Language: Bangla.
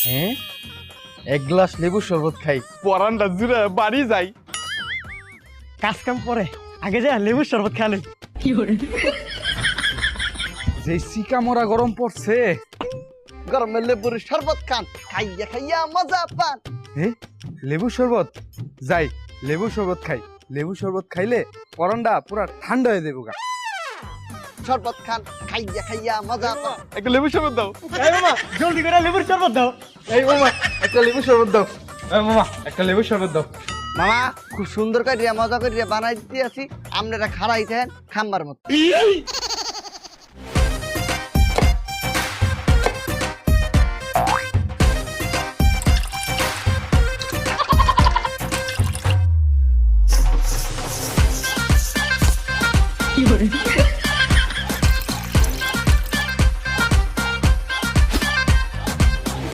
হ্যাঁ, এক গ্লাস লেবু শরবত খাই, পরানটা জুড়ে বাড়ি যাই। কাজ কাম পরে আগে যা লেবুর শরবত খালে। যে সিকা মরা গরম পড়ছে, গরমে লেবুর শরবত খান, খাইয়া খাইয়া মজা পান। হ্যাঁ, লেবু শরবত যাই, লেবু শরবত খাই। লেবু শরবত খাইলে পরানটা পুরা ঠান্ডা হয়ে দেবো গা। শরবত খান, খাইয়া খাইয়া মজা পান। একটা লেবু শরবত দাও। এই মামা জলদি করে লেবুর শরবত দাও। এই মামা একটা লেবু শরবত দাও। এই মামা একটা লেবু শরবত দাও। মামা খুব সুন্দর করিয়া মজা করিয়া বানাই দিতে আছি, আপনারা খাড়াই থাকেন খাম্বার মতো।